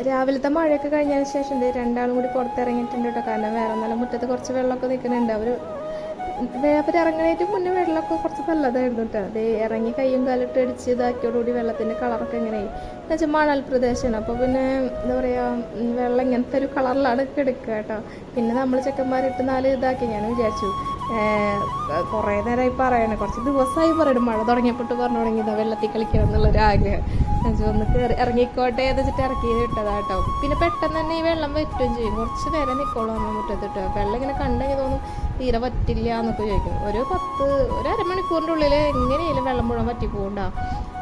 രാവിലത്തെ മഴയൊക്കെ കഴിഞ്ഞതിന് ശേഷം രണ്ടാളും കൂടി പുറത്തിറങ്ങിയിട്ടുണ്ട് കേട്ടോ. കാരണം വേറെ നല്ല മുറ്റത്ത് കുറച്ച് വെള്ളമൊക്കെ നിൽക്കുന്നുണ്ട്. അവരിറങ്ങണേറ്റ് മുന്നേ വെള്ളമൊക്കെ കുറച്ച് നല്ലതായിരുന്നു കേട്ടോ. അത് ഇറങ്ങി കയ്യും കാലിട്ട് അടിച്ച് ഇതാക്കിയോടുകൂടി വെള്ളത്തിൻ്റെ കളറൊക്കെ എങ്ങനെയായി എന്ന് വെച്ചാൽ മണൽ പ്രദേശമാണ്. അപ്പോൾ പിന്നെ എന്താ പറയുക, വെള്ളം ഇങ്ങനത്തെ ഒരു കളറിലാണ് കിടക്കുക കേട്ടോ. പിന്നെ നമ്മൾ ചെക്കന്മാരിട്ട് 4 ഇതാക്കി ഞാൻ വിചാരിച്ചു. കുറേ നേരമായി പറയണേ, കുറച്ച് ദിവസമായി പറയണം, മഴ തുടങ്ങിയപ്പോട്ട് പറഞ്ഞു തുടങ്ങിയതാണ് വെള്ളത്തിൽ കളിക്കണം എന്നുള്ളൊരു ആഗ്രഹം. ഒന്ന് ഇറങ്ങിക്കോട്ടെ എന്ന് വെച്ചിട്ട് ഇറക്കി വിട്ടതാണ് കേട്ടോ. പിന്നെ പെട്ടെന്ന് തന്നെ ഈ വെള്ളം വറ്റുകയും ചെയ്യും. കുറച്ച് നേരം നിൽക്കോളൂ നമ്മൾ മുറ്റത്തിട്ട്. വെള്ളം ഇങ്ങനെ കണ്ടെങ്കിൽ തോന്നും തീരെ പറ്റില്ല എന്നൊക്കെ ചോദിക്കും. ഒരു അരമണിക്കൂറിൻ്റെ ഉള്ളിൽ എങ്ങനെയായാലും വെള്ളം മുഴുവൻ വറ്റി പോകണ്ട.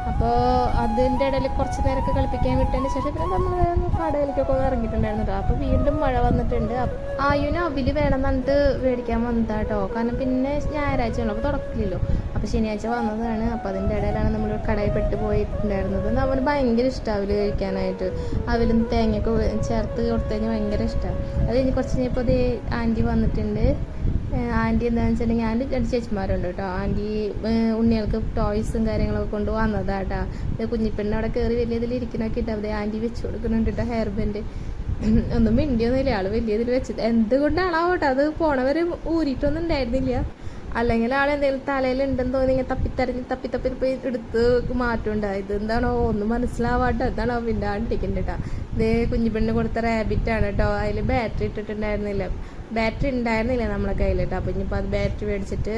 അപ്പോൾ അതിൻ്റെ ഇടയിൽ കുറച്ച് നേരമൊക്കെ കളിപ്പിക്കാൻ വിട്ടതിന് ശേഷം പിന്നെ നമ്മൾ കടയിലേക്കൊക്കെ ഇറങ്ങിയിട്ടുണ്ടായിരുന്നു കേട്ടോ. അപ്പോൾ വീണ്ടും മഴ വന്നിട്ടുണ്ട്. ആയുവിന് അവില് വേണം എന്നിട്ട് മേടിക്കാൻ വന്നതാണ് കേട്ടോ. കാരണം പിന്നെ ഞായറാഴ്ചയാണല്ലോ, അപ്പോൾ തുടക്കില്ലല്ലോ. അപ്പോൾ ശനിയാഴ്ച വന്നതാണ്. അപ്പോൾ അതിൻ്റെ ഇടയിലാണ് നമ്മൾ കടയിൽ പെട്ട് പോയിട്ടുണ്ടായിരുന്നത്. അവന് ഭയങ്കര ഇഷ്ടമാണ് അവില് കഴിക്കാനായിട്ട്. അവിലും തേങ്ങയൊക്കെ ചേർത്ത് കൊടുത്തു കഴിഞ്ഞാൽ ഭയങ്കര ഇഷ്ടമാണ്. അത് കഴിഞ്ഞ് കുറച്ച് കഴിഞ്ഞപ്പോൾ അതേ ആൻറ്റി വന്നിട്ടുണ്ട്. ആൻറ്റി എന്താണെന്ന് വെച്ചിട്ടുണ്ടെങ്കിൽ ആൻറ്റി 2 ചേച്ചിമാരുണ്ട് കേട്ടോ. ആൻറ്റി ഉണ്ണികൾക്ക് ടോയ്സും കാര്യങ്ങളൊക്കെ കൊണ്ട് വന്നതാണ് കേട്ടോ. കുഞ്ഞിപ്പെണ്ണ് അവിടെ കയറി വലിയതിൽ ഇരിക്കണൊക്കെ ഇട്ട് അവിടെ ആൻറ്റി വെച്ച് കൊടുക്കുന്നുണ്ട് കേട്ടോ. ഹെയർ ബാൻഡ് ഒന്നും മിണ്ടിയൊന്നുമില്ല. ആൾ വലിയതിൽ വെച്ചത് എന്തുകൊണ്ടാണോ കേട്ടോ, അത് പോണവർ ഊരിയിട്ടൊന്നും ഉണ്ടായിരുന്നില്ല. അല്ലെങ്കിൽ ആളെന്തെങ്കിലും തലയിലുണ്ടെന്ന് തോന്നി ഇങ്ങനെ തപ്പി പോയി എടുത്ത് മാറ്റുണ്ടായത്. എന്താണോ ഒന്നും മനസ്സിലാവാട്ടോ. എന്താണോ മിണ്ടാണ്ടിരിക്കുന്നുണ്ട് കേട്ടോ. ഇതേ കുഞ്ഞിപ്പെണ്ണ് കൊടുത്ത റാബിറ്റാണ് കേട്ടോ. അതിൽ ബാറ്ററി ഇട്ടിട്ടുണ്ടായിരുന്നില്ല. ബാറ്ററി ഉണ്ടായിരുന്നില്ല നമ്മളെ കയ്യിൽ കേട്ടോ. അപ്പോൾ ഇനിയിപ്പോൾ അത് ബാറ്ററി മേടിച്ചിട്ട്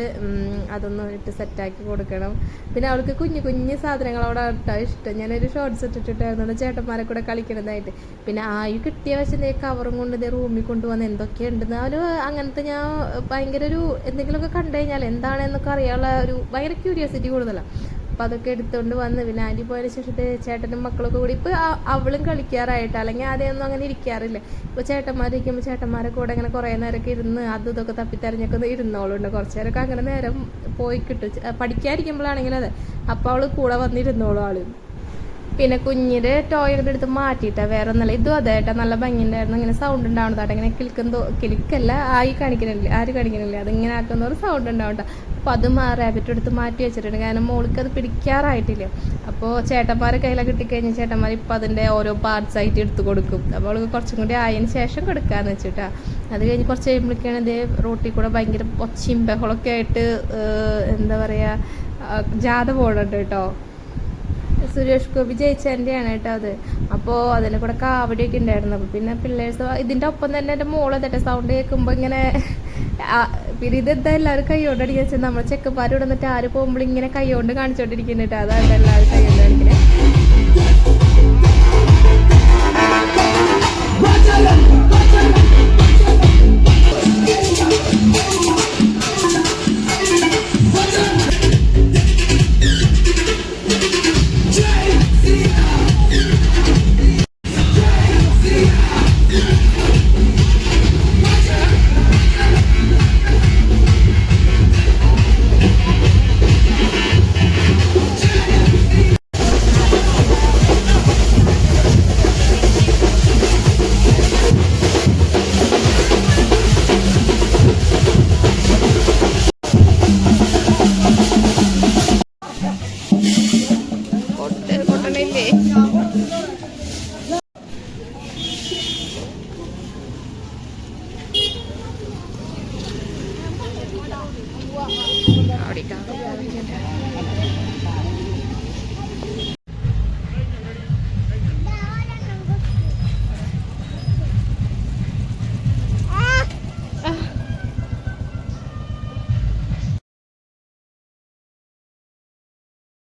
അതൊന്നും ഇട്ട് സെറ്റാക്കി കൊടുക്കണം. പിന്നെ അവൾക്ക് കുഞ്ഞു സാധനങ്ങളോടെ കേട്ടോ ഇഷ്ടം. ഞാനൊരു ഷോർട്ട്സ് ഇട്ടിട്ടുണ്ടായിരുന്നു ചേട്ടന്മാരെ കൂടെ കളിക്കണതായിട്ട്. പിന്നെ ആയു കിട്ടിയ വശത്തെ കവറും കൊണ്ട് റൂമിൽ കൊണ്ടുവന്ന് എന്തൊക്കെയുണ്ടെന്ന് അവന് അങ്ങനത്തെ ഞാൻ ഭയങ്കര ഒരു എന്തെങ്കിലുമൊക്കെ കണ്ടു കഴിഞ്ഞാൽ എന്താണെന്നൊക്കെ അറിയാനുള്ള ഒരു ഭയങ്കര ക്യൂരിയോസിറ്റി കൂടുതലാണ്. അപ്പോൾ അതൊക്കെ എടുത്തുകൊണ്ട് വന്ന് പിന്നെ ആൻറ്റി പോയതിന് ശേഷത്തെ ചേട്ടനും മക്കളൊക്കെ കൂടി ഇപ്പോൾ അവളും കളിക്കാറായിട്ട്. അല്ലെങ്കിൽ ആദ്യമൊന്നും അങ്ങനെ ഇരിക്കാറില്ല. ഇപ്പോൾ ചേട്ടന്മാരിരിക്കുമ്പോൾ ചേട്ടന്മാരെ കൂടെ ഇങ്ങനെ കുറേ നേരമൊക്കെ ഇരുന്ന് അതും ഇതൊക്കെ തപ്പിത്തരഞ്ഞൊക്കെ ഇരുന്നോളുണ്ട്. കുറച്ച് നേരമൊക്കെ അങ്ങനെ നേരം പോയി കിട്ടും. പഠിക്കാതിരിക്കുമ്പോഴാണെങ്കിലും അതെ. അപ്പോൾ അവൾ കൂടെ വന്നിരുന്നോളും ആൾ. പിന്നെ കുഞ്ഞിൻ്റെ ടോയൊക്കെ എടുത്ത് മാറ്റിയിട്ടാ, വേറെ ഒന്നല്ല. ഇതും അതെ കേട്ടോ, നല്ല ഭംഗിയുണ്ടായിരുന്നു. ഇങ്ങനെ സൗണ്ട് ഉണ്ടാവുന്നതാട്ടോ. ഇങ്ങനെ കിളിക്കല്ല ആയി കാണിക്കണില്ല, ആര് കാണിക്കണില്ല, അതിങ്ങനെ ആക്കുന്ന ഒരു സൗണ്ട് ഉണ്ടാവും കേട്ടോ. അപ്പോൾ അതും ആ റാബിറ്റ് എടുത്ത് മാറ്റി വെച്ചിട്ടുണ്ട്. കാരണം മോൾക്ക് അത് പിടിക്കാറായിട്ടില്ല. അപ്പോൾ ചേട്ടന്മാരെ കയ്യിലൊക്കെ കിട്ടിക്കഴിഞ്ഞാൽ ചേട്ടന്മാർ ഇപ്പോൾ അതിൻ്റെ ഓരോ പാർട്സ് ആയിട്ട് എടുത്ത് കൊടുക്കും. അപ്പോൾ അവൾക്ക് കുറച്ചും കൂടി ആയതിന് ശേഷം കൊടുക്കാമെന്ന് വെച്ചിട്ടാ. അത് കഴിഞ്ഞ് കുറച്ച് കഴിയുമ്പോഴേക്കാണ് ഇതേ റോട്ടിൽ കൂടെ ഭയങ്കര ഒച്ചയും ബഹളമൊക്കെ ആയിട്ട് എന്താ പറയുക ജാഥ പോകണുണ്ട് കേട്ടോ. സുരേഷ് ഗോപി ജയിച്ചതിൻ്റെയാണ് കേട്ടോ അത്. അപ്പോൾ അതിനെ കൂടെ കാവടിയൊക്കെ ഉണ്ടായിരുന്നു. അപ്പോൾ പിന്നെ പിള്ളേഴ്സ് ഇതിൻ്റെ ഒപ്പം തന്നെ എൻ്റെ മോള് തട്ടെ സൗണ്ട് കേൾക്കുമ്പോൾ ഇങ്ങനെ പിന്നെ ഇതെന്താ എല്ലാവരും കൈ കൊണ്ട് അടിക്കുക വെച്ചാൽ നമ്മൾ ചെക്കന്മാർ ഇവിടെ നിന്നിട്ട് ആര് പോകുമ്പോൾ ഇങ്ങനെ കൈ കൊണ്ട് കാണിച്ചോണ്ടിരിക്കുന്നുണ്ട്. അതാണ് എല്ലാവരും കൈ